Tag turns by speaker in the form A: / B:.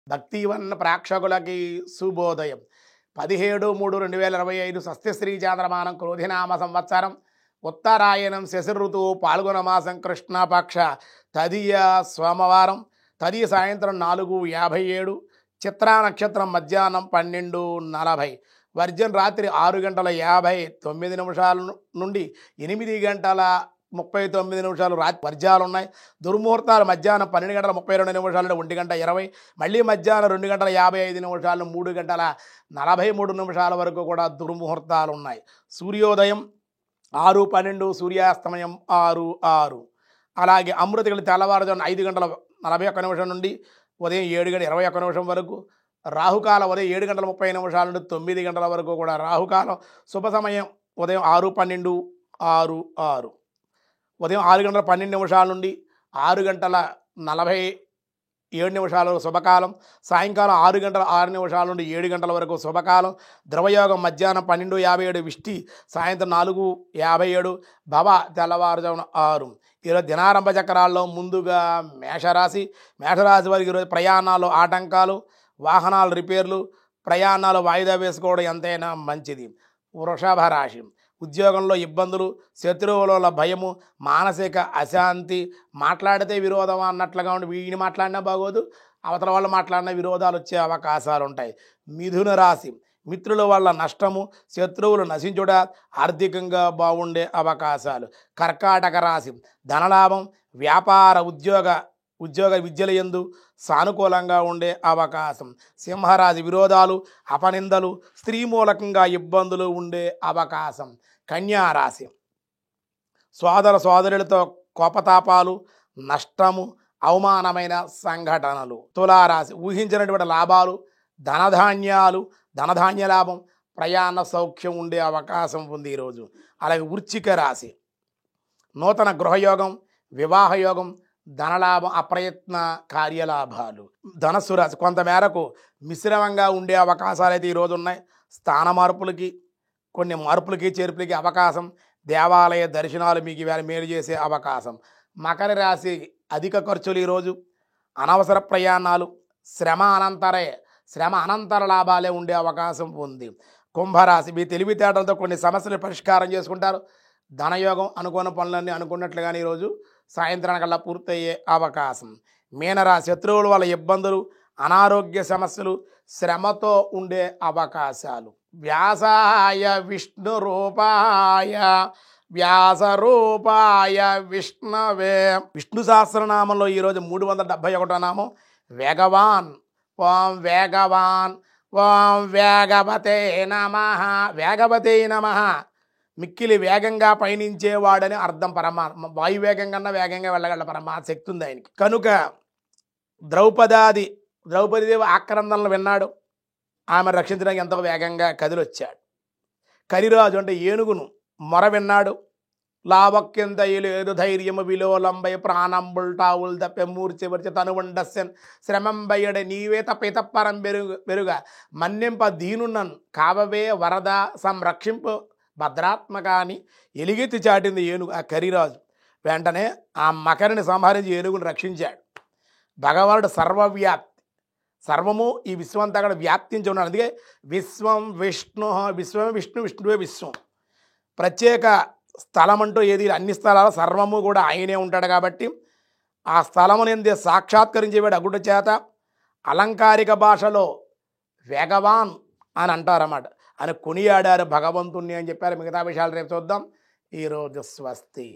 A: భక్తివన్న ప్రేక్షకులకి శుభోదయం. 17/3/2025 స్వస్తిశ్రీ చాంద్రమానం క్రోధినామ సంవత్సరం ఉత్తరాయణం శశి ఋతువు పాల్గొన మాసం కృష్ణపక్ష తదియ సోమవారం. తదియ సాయంత్రం 4:57. చిత్రా నక్షత్రం మధ్యాహ్నం 12:40. వర్జన్ రాత్రి 6:59 నుండి 8:39 రాత్రి వర్జాలు ఉన్నాయి. దుర్ముహూర్తాలు మధ్యాహ్నం 12:32 నుండి 1:20, మళ్ళీ మధ్యాహ్నం 2:55 నుండి 3:43 వరకు కూడా దుర్ముహూర్తాలు ఉన్నాయి. సూర్యోదయం 6:12, సూర్యాస్తమయం 6:06. అలాగే అమృతగలి తెల్లవారుజామున 5:41 నుండి ఉదయం 7:21 వరకు. రాహుకాలం ఉదయం 7:30 నుండి 9 వరకు కూడా రాహుకాలం. శుభ సమయం ఉదయం 6:12, 6:06. ఉదయం 6:12 నుండి 6:47 శుభకాలం. సాయంకాలం 6:06 నుండి 7 వరకు శుభకాలం. ద్రవయోగం మధ్యాహ్నం 12:57 విష్టి, సాయంత్రం 4:57 భవ, తెల్లవారుజామున 6. ఈరోజు దినారంభ చక్రాల్లో ముందుగా మేషరాశి వారికి ఈరోజు ప్రయాణాలు ఆటంకాలు, వాహనాలు రిపేర్లు, ప్రయాణాలు వాయిదా వేసుకోవడం ఎంతైనా మంచిది. వృషభ రాశి ఉద్యోగంలో ఇబ్బందులు, శత్రువుల భయము, మానసిక అశాంతి, మాట్లాడితే విరోధం అన్నట్లుగా ఉండి వీడిని మాట్లాడినా బాగోదు, అవతల వాళ్ళు మాట్లాడిన విరోధాలు వచ్చే అవకాశాలు ఉంటాయి. మిథున రాశి మిత్రుల వల్ల నష్టము, శత్రువులు నశించుట, ఆర్థికంగా బాగుండే అవకాశాలు. కర్కాటక రాశి ధనలాభం, వ్యాపార ఉద్యోగ విద్యల యందు సానుకూలంగా ఉండే అవకాశం. సింహరాశి విరోధాలు, అపనిందలు, స్త్రీ మూలకంగా ఇబ్బందులు ఉండే అవకాశం. కన్యారాశి సోదరులతో కోపతాపాలు, నష్టము, అవమానమైన సంఘటనలు. తులారాశి ఊహించినటువంటి లాభాలు, ధనధాన్య లాభం, ప్రయాణ సౌఖ్యం ఉండే అవకాశం ఉంది ఈరోజు. అలాగే వృశ్చిక రాశి నూతన గృహయోగం, వివాహయోగం, ధనలాభం, అప్రయత్న కార్యలాభాలు. ధనస్సు రాశి కొంతమేరకు మిశ్రమంగా ఉండే అవకాశాలు అయితే ఈరోజు ఉన్నాయి. స్థాన మార్పులకి, కొన్ని మార్పులకి చేర్పులకి అవకాశం. దేవాలయ దర్శనాలు మీకు ఇవాళ మేలు చేసే అవకాశం. మకర రాశి అధిక ఖర్చులు ఈరోజు, అనవసర ప్రయాణాలు, శ్రమ అనంతర లాభాలే ఉండే అవకాశం ఉంది. కుంభరాశి మీ తెలివితేటలతో కొన్ని సమస్యలు పరిష్కారం చేసుకుంటారు. ధనయోగం, అనుకున్న పనులన్నీ అనుకున్నట్లుగానే ఈరోజు సాయంత్రానికల్లా పూర్తయ్యే అవకాశం. మీనరాశి శత్రువుల వల్ల ఇబ్బందులు, అనారోగ్య సమస్యలు, శ్రమతో ఉండే అవకాశాలు. వ్యాసాయ వ్యాసరూపాయ విష్ణవే. విష్ణు సహస్రనామంలో ఈరోజు 371 నామం వేగవాన్. ఓం వేగవాన్, ఓం వేగవతే నమః. వేగవతే నమః మిక్కిలి వేగంగా పయనించేవాడని అర్థం. వాయువేగం కన్నా వేగంగా వెళ్ళగల శక్తి ఉంది ఆయనకి. కనుక ద్రౌపదీదేవి ఆక్రందనలు విన్నాడు. ఆమె రక్షించడానికి ఎంతో వేగంగా కదిలొచ్చాడు. కరిరాజు అంటే ఏనుగును మొర విన్నాడు. లావక్యంత లేదు ధైర్యము విలోలంబై ప్రాణంబుల్టావుల్ తప్పే మూర్చివర్చి తనువండస్యన్ శ్రమంబయ్యడ నీవే తప్పితప్పరం పెరుగా మన్నింప దీనున్నన్ కావవే వరద సంరక్షింపు భద్రాత్మకాని ఎలిగెత్తి చాటింది ఏనుగు ఆ కరిరాజు. వెంటనే ఆ మకరిని సంహరించి ఏనుగును రక్షించాడు. భగవానుడు సర్వవ్యాప్తి, సర్వము ఈ విశ్వంతా కూడా వ్యాప్తించి ఉన్నాడు. అందుకే విశ్వమే విష్ణువే విశ్వం. ప్రత్యేక స్థలం అంటూ ఏది, అన్ని స్థలాలు సర్వము కూడా ఆయనే ఉంటాడు. కాబట్టి ఆ స్థలమునందే సాక్షాత్కరించేవాడు అగుట చేత అలంకారిక భాషలో వేగవాన్ అని అంటారన్నమాట. అని కొనియాడారు భగవంతుణ్ణి అని చెప్పారు. మిగతా విషయాలు రేపు చూద్దాం. ఈరోజు స్వస్తి.